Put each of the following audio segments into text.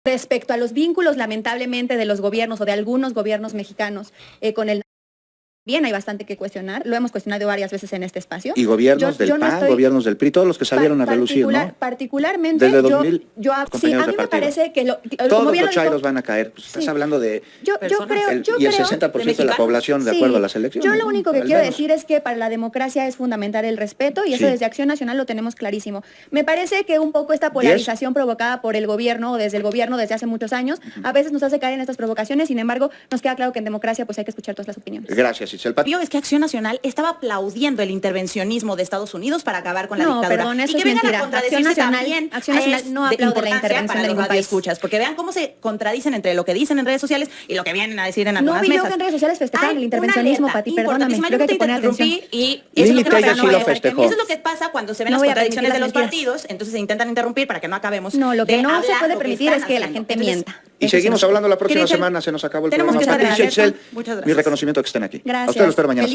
Respecto a los vínculos, lamentablemente, de los gobiernos o de algunos gobiernos mexicanos con el... Bien, hay bastante que cuestionar, lo hemos cuestionado varias veces en este espacio. Y gobiernos del PAN, gobiernos del PRI, todos los que salieron a relucir, ¿no? Particularmente, desde 2000, sí, a mí me parece que... todos los chairos van a caer, pues, estás hablando de... Yo creo, y el 60% de la población, de acuerdo a las elecciones. Yo lo único que quiero decir es que para la democracia es fundamental el respeto, y eso desde Acción Nacional lo tenemos clarísimo. Me parece que un poco esta polarización provocada por el gobierno, o desde el gobierno desde hace muchos años, a veces nos hace caer en estas provocaciones. Sin embargo, nos queda claro que en democracia pues hay que escuchar todas las opiniones. Gracias, Itzel. Es que Acción Nacional estaba aplaudiendo el intervencionismo de Estados Unidos para acabar con la dictadura. Perdón, eso y que es mentira. Acción Nacional no aplaude la intervención para de los ningún país. Escuchas, porque vean cómo se contradicen entre lo que dicen en redes sociales y lo que vienen a decir en algunas mesas. No vi yo mesas. que en redes sociales festejaron el intervencionismo, Pati, perdóname. Creo que hay que poner atención. Y eso es lo que pasa cuando se ven las contradicciones de los partidos, entonces se intentan interrumpir para que no acabemos. No, lo que no se puede permitir es que la gente mienta. Y seguimos hablando la próxima semana, se nos acabó el programa. Patricia, Itzel, mi reconocimiento que estén aquí. Gracias. A ustedes los espero mañana.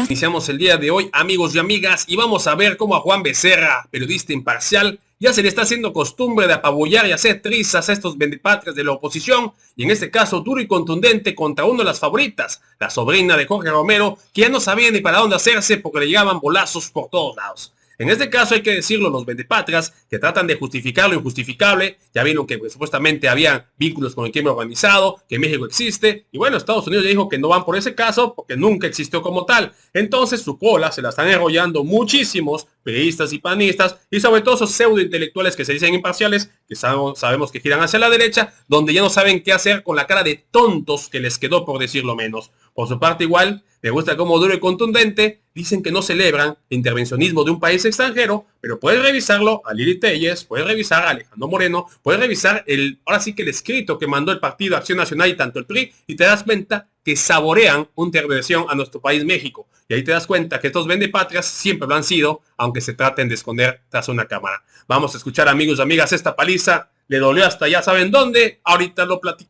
Iniciamos el día de hoy, amigos y amigas, y vamos a ver cómo a Juan Becerra, periodista imparcial, ya se le está haciendo costumbre de apabullar y hacer trizas a estos vendepatrias de la oposición, y en este caso duro y contundente contra una de las favoritas, la sobrina de Jorge Romero, que ya no sabía ni para dónde hacerse porque le llegaban bolazos por todos lados. En este caso hay que decirlo, los vendepatrias que tratan de justificar lo injustificable, ya vieron que supuestamente había vínculos con el crimen organizado, que México existe, y bueno, Estados Unidos ya dijo que no van por ese caso porque nunca existió como tal. Entonces su cola se la están enrollando muchísimos periodistas y panistas, y sobre todo esos pseudo intelectuales que se dicen imparciales, que sabemos que giran hacia la derecha, donde ya no saben qué hacer con la cara de tontos que les quedó, por decirlo menos. Por su parte igual, me gusta como duro y contundente, dicen que no celebran el intervencionismo de un país extranjero, pero puedes revisarlo a Lili Telles, puedes revisar a Alejandro Moreno, puedes revisar ahora sí que el escrito que mandó el Partido Acción Nacional y tanto el PRI, y te das cuenta que saborean una intervención a nuestro país México. Y ahí te das cuenta que estos vendepatrias siempre lo han sido, aunque se traten de esconder tras una cámara. Vamos a escuchar, amigos y amigas, esta paliza. Le dolió hasta ya saben dónde, ahorita lo platico.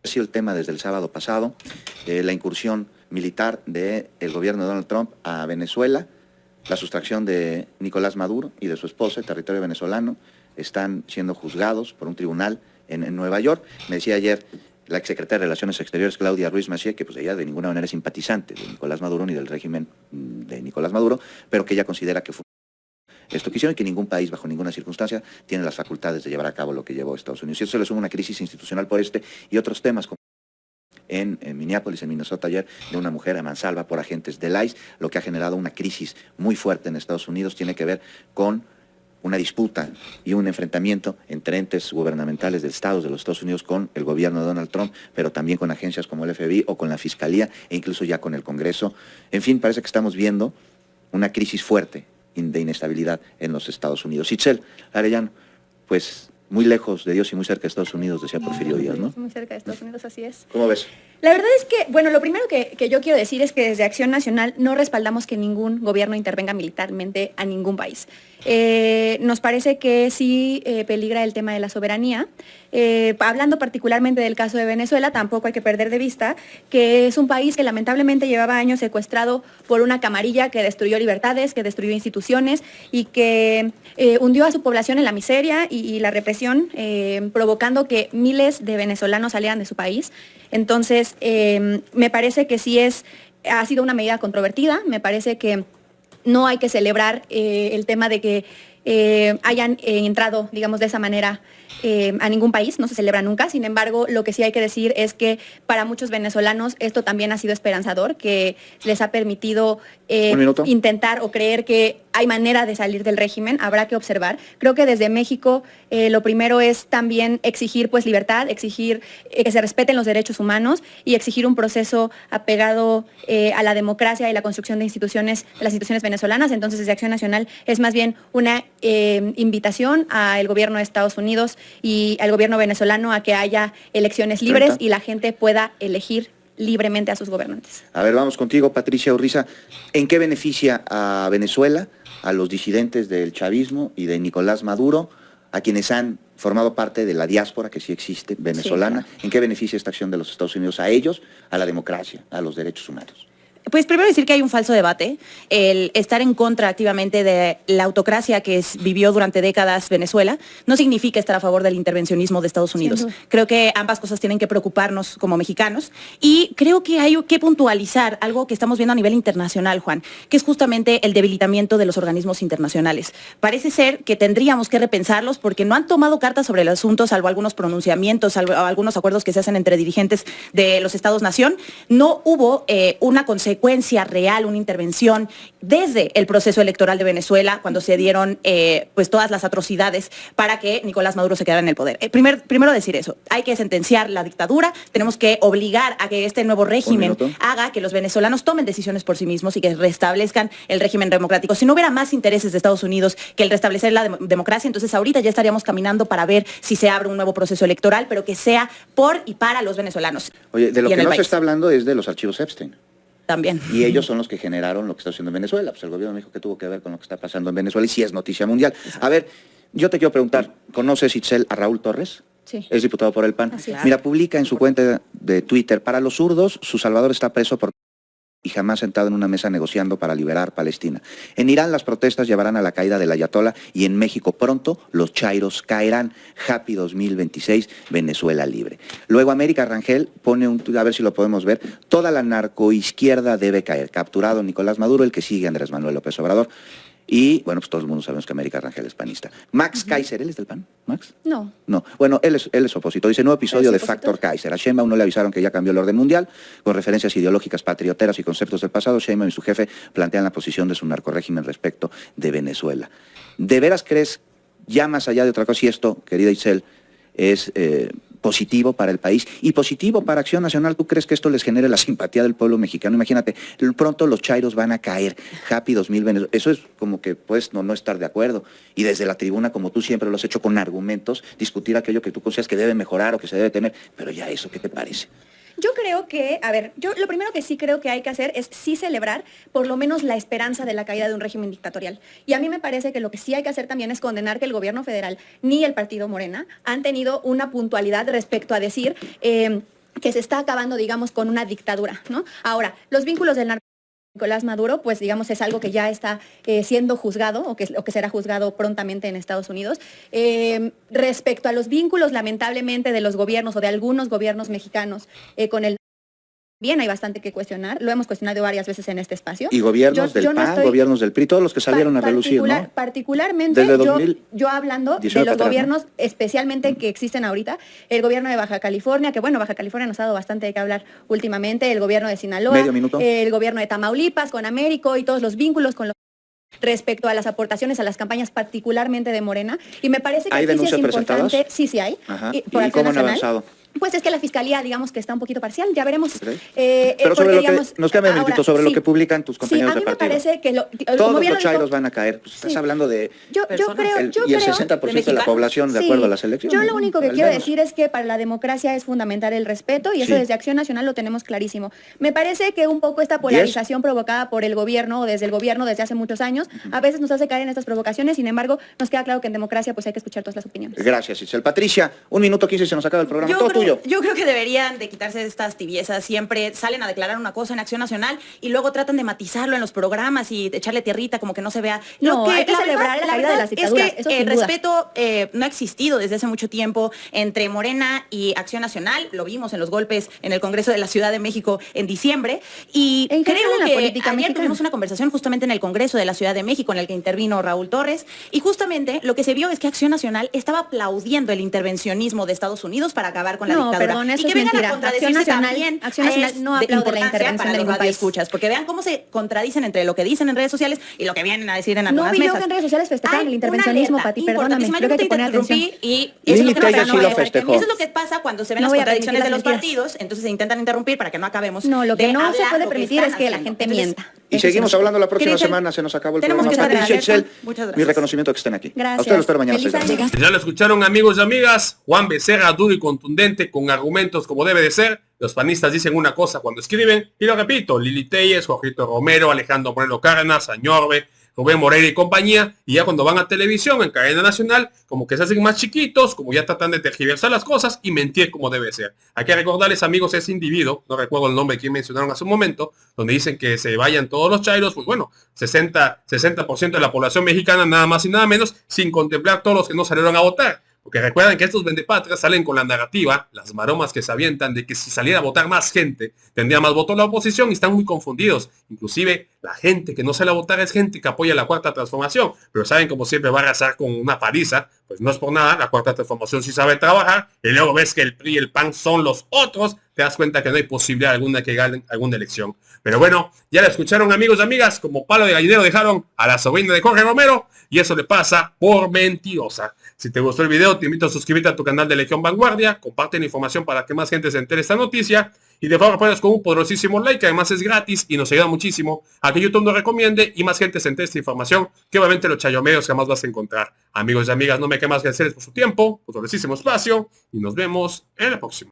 Ha sido el tema desde el sábado pasado, la incursión militar del gobierno de Donald Trump a Venezuela, la sustracción de Nicolás Maduro y de su esposa, el territorio venezolano, están siendo juzgados por un tribunal en Nueva York. Me decía ayer la exsecretaria de Relaciones Exteriores, Claudia Ruiz Massieu, que pues ella de ninguna manera es simpatizante de Nicolás Maduro ni del régimen de Nicolás Maduro, pero que ella considera que fue esto que hicieron y que ningún país, bajo ninguna circunstancia, tiene las facultades de llevar a cabo lo que llevó Estados Unidos. Y eso se le suma una crisis institucional por y otros temas como en Minneapolis, en Minnesota ayer, de una mujer a mansalva por agentes del ICE, lo que ha generado una crisis muy fuerte en Estados Unidos, tiene que ver con una disputa y un enfrentamiento entre entes gubernamentales de Estados de los Estados Unidos con el gobierno de Donald Trump, pero también con agencias como el FBI o con la Fiscalía e incluso ya con el Congreso. En fin, parece que estamos viendo una crisis fuerte de inestabilidad en los Estados Unidos. Itzel Arellano, pues muy lejos de Dios y muy cerca de Estados Unidos, decía Porfirio Díaz, ¿no? Muy cerca de Estados Unidos, así es. ¿Cómo ves? La verdad es que, bueno, lo primero que yo quiero decir es que desde Acción Nacional no respaldamos que ningún gobierno intervenga militarmente a ningún país. Nos parece que sí peligra el tema de la soberanía. Hablando particularmente del caso de Venezuela, tampoco hay que perder de vista que es un país que lamentablemente llevaba años secuestrado por una camarilla que destruyó libertades, que destruyó instituciones y que hundió a su población en la miseria y la represión, provocando que miles de venezolanos salieran de su país. Entonces, me parece que sí ha sido una medida controvertida, me parece que no hay que celebrar el tema de que hayan entrado, digamos, de esa manera a ningún país, no se celebra nunca. Sin embargo, lo que sí hay que decir es que para muchos venezolanos esto también ha sido esperanzador, que les ha permitido intentar o creer que hay manera de salir del régimen. Habrá que observar. Creo que desde México lo primero es también exigir pues libertad, exigir que se respeten los derechos humanos y exigir un proceso apegado a la democracia y la construcción de las instituciones venezolanas. Entonces, desde Acción Nacional es más bien una invitación al gobierno de Estados Unidos y al gobierno venezolano a que haya elecciones libres y la gente pueda elegir libremente a sus gobernantes. A ver, vamos contigo, Patricia Urriza. ¿En qué beneficia a Venezuela, a los disidentes del chavismo y de Nicolás Maduro, a quienes han formado parte de la diáspora que sí existe venezolana? Sí, claro. ¿En qué beneficia esta acción de los Estados Unidos a ellos, a la democracia, a los derechos humanos? Pues primero decir que hay un falso debate. El estar en contra activamente de la autocracia que vivió durante décadas Venezuela no significa estar a favor del intervencionismo de Estados Unidos. Creo que ambas cosas tienen que preocuparnos como mexicanos y creo que hay que puntualizar algo que estamos viendo a nivel internacional, Juan, que es justamente el debilitamiento de los organismos internacionales. Parece ser que tendríamos que repensarlos porque no han tomado cartas sobre el asunto, salvo algunos pronunciamientos, salvo algunos acuerdos que se hacen entre dirigentes de los Estados-nación. No hubo una consecuencia real, una intervención desde el proceso electoral de Venezuela, cuando se dieron pues todas las atrocidades para que Nicolás Maduro se quedara en el poder. Primero decir eso, hay que sentenciar la dictadura, tenemos que obligar a que este nuevo régimen haga que los venezolanos tomen decisiones por sí mismos y que restablezcan el régimen democrático. Si no hubiera más intereses de Estados Unidos que el restablecer la democracia, entonces ahorita ya estaríamos caminando para ver si se abre un nuevo proceso electoral, pero que sea por y para los venezolanos. Oye, de lo que no se está hablando es de los archivos Epstein. También. Y ellos son los que generaron lo que está haciendo en Venezuela. Pues el gobierno dijo que tuvo que ver con lo que está pasando en Venezuela y sí es noticia mundial. A ver, yo te quiero preguntar, ¿conoces, Itzel, a Raúl Torres? Sí. Es diputado por el PAN. Claro. Mira, publica en su cuenta de Twitter, para los zurdos, su salvador está preso por y jamás sentado en una mesa negociando para liberar Palestina. En Irán las protestas llevarán a la caída del ayatolá y en México pronto los chairos caerán. Happy 2026, Venezuela libre. Luego América Rangel pone a ver si lo podemos ver, toda la narcoizquierda debe caer. Capturado Nicolás Maduro, el que sigue Andrés Manuel López Obrador. Y, bueno, pues todo el mundo sabemos que América Rangel es panista. Max Kaiser, ¿él es del PAN? ¿Max? No. No. Bueno, él es opositor. Dice, nuevo episodio de Factor Kaiser. A Sheinbaum no le avisaron que ya cambió el orden mundial, con referencias ideológicas patrioteras y conceptos del pasado. Sheinbaum y su jefe plantean la posición de su narcorrégimen respecto de Venezuela. ¿De veras crees, ya más allá de otra cosa, y esto, querida Itzel, es positivo para el país y positivo para Acción Nacional? ¿Tú crees que esto les genere la simpatía del pueblo mexicano? Imagínate, pronto los chairos van a caer. Happy 2020. Eso es como que pues no estar de acuerdo. Y desde la tribuna, como tú siempre lo has hecho con argumentos, discutir aquello que tú consideras que debe mejorar o que se debe tener. Pero ya eso, ¿qué te parece? Yo creo que, a ver, yo lo primero que sí creo que hay que hacer es sí celebrar por lo menos la esperanza de la caída de un régimen dictatorial. Y a mí me parece que lo que sí hay que hacer también es condenar que el gobierno federal ni el partido Morena han tenido una puntualidad respecto a decir que se está acabando, digamos, con una dictadura, ¿no? Ahora, los vínculos del Nicolás Maduro, pues digamos es algo que ya está siendo juzgado o que será juzgado prontamente en Estados Unidos. Respecto a los vínculos, lamentablemente, de los gobiernos o de algunos gobiernos mexicanos con el bien, hay bastante que cuestionar, lo hemos cuestionado varias veces en este espacio. Y gobiernos del PAN, gobiernos del PRI, todos los que salieron a relucir, ¿no? Particularmente, yo hablando de los gobiernos, ¿no? Especialmente que existen ahorita, el gobierno de Baja California, que bueno, Baja California nos ha dado bastante de qué hablar últimamente, el gobierno de Sinaloa, el gobierno de Tamaulipas, con Américo y todos los vínculos con los respecto a las aportaciones a las campañas particularmente de Morena, y me parece que ¿hay denuncias sí es importante, presentadas? Sí hay. Ajá. ¿Y cómo han avanzado? Pues es que la fiscalía, digamos que está un poquito parcial, ya veremos. Pero sobre lo que, nos queda un minutito sobre lo que publican tus compañeros de partido. Sí, a mí me parece que todos los chairos van a caer. Pues estás hablando de yo creo, y el 60% de la población de acuerdo a las elecciones. Yo lo único que quiero decir es que para la democracia es fundamental el respeto y eso desde Acción Nacional lo tenemos clarísimo. Me parece que un poco esta polarización provocada por el gobierno o desde el gobierno desde hace muchos años a veces nos hace caer en estas provocaciones, sin embargo nos queda claro que en democracia pues hay que escuchar todas las opiniones. Gracias, Itzel. Patricia, 1 minuto 15 y se nos acaba el programa. Todo tuyo. Yo creo que deberían de quitarse de estas tibiezas. Siempre salen a declarar una cosa en Acción Nacional y luego tratan de matizarlo en los programas y echarle tierrita como que no se vea. Hay que celebrar la caída de las dictaduras. Es que el respeto no ha existido desde hace mucho tiempo entre Morena y Acción Nacional. Lo vimos en los golpes en el Congreso de la Ciudad de México en diciembre. Y creo que ayer tuvimos una conversación justamente en el Congreso de la Ciudad de México en el que intervino Raúl Torres. Y justamente lo que se vio es que Acción Nacional estaba aplaudiendo el intervencionismo de Estados Unidos para acabar con la dictadura. Perdón, eso es mentira. Acción Nacional no aplaude la intervención de ningún país. Escuchas, porque vean cómo se contradicen entre lo que dicen en redes sociales y lo que vienen a decir en algunas mesas. No vi yo que en redes sociales festejaron el intervencionismo, Pati, perdóname, creo que hay que poner atención. Y eso es lo que pasa cuando se ven las contradicciones de los mentiras. partidos, entonces se intentan interrumpir para que no acabemos. No, lo que no se puede permitir es que la gente mienta. Y seguimos hablando la próxima semana, se nos acabó el programa. Patricia, Itzel, mi reconocimiento que estén aquí. Gracias. A ustedes lo espero mañana. Ya lo escucharon, amigos y amigas. Juan Becerra, duro y contundente, con argumentos como debe de ser. Los panistas dicen una cosa cuando escriben, y lo repito, Lili Telles, Jorgito Romero, Alejandro Moreno Cárdenas, Añorbe, Rubén Moreira y compañía, y ya cuando van a televisión, en cadena nacional, como que se hacen más chiquitos, como ya tratan de tergiversar las cosas y mentir como debe ser. Hay que recordarles, amigos, ese individuo, no recuerdo el nombre de quien mencionaron hace un momento, donde dicen que se vayan todos los chairos, pues bueno, 60% de la población mexicana, nada más y nada menos, sin contemplar todos los que no salieron a votar. Porque recuerden que estos vendepatrias salen con la narrativa, las maromas que se avientan de que si saliera a votar más gente, tendría más votos la oposición y están muy confundidos. Inclusive la gente que no sale a votar es gente que apoya la Cuarta Transformación, pero saben como siempre va a arrasar con una paliza, pues no es por nada, la Cuarta Transformación sí sabe trabajar, y luego ves que el PRI y el PAN son los otros, te das cuenta que no hay posibilidad alguna que ganen alguna elección. Pero bueno, ya la escucharon, amigos y amigas, como palo de gallinero dejaron a la sobrina de Jorge Romero, y eso le pasa por mentirosa. Si te gustó el video, te invito a suscribirte a tu canal de Legión Vanguardia, comparte la información para que más gente se entere de esta noticia, y de favor apoyas con un poderosísimo like, que además es gratis y nos ayuda muchísimo a que YouTube nos recomiende y más gente se entere de esta información, que obviamente los chayomeros jamás vas a encontrar. Amigos y amigas, no me queda más que hacerles por su tiempo, poderosísimo espacio, y nos vemos en la próxima.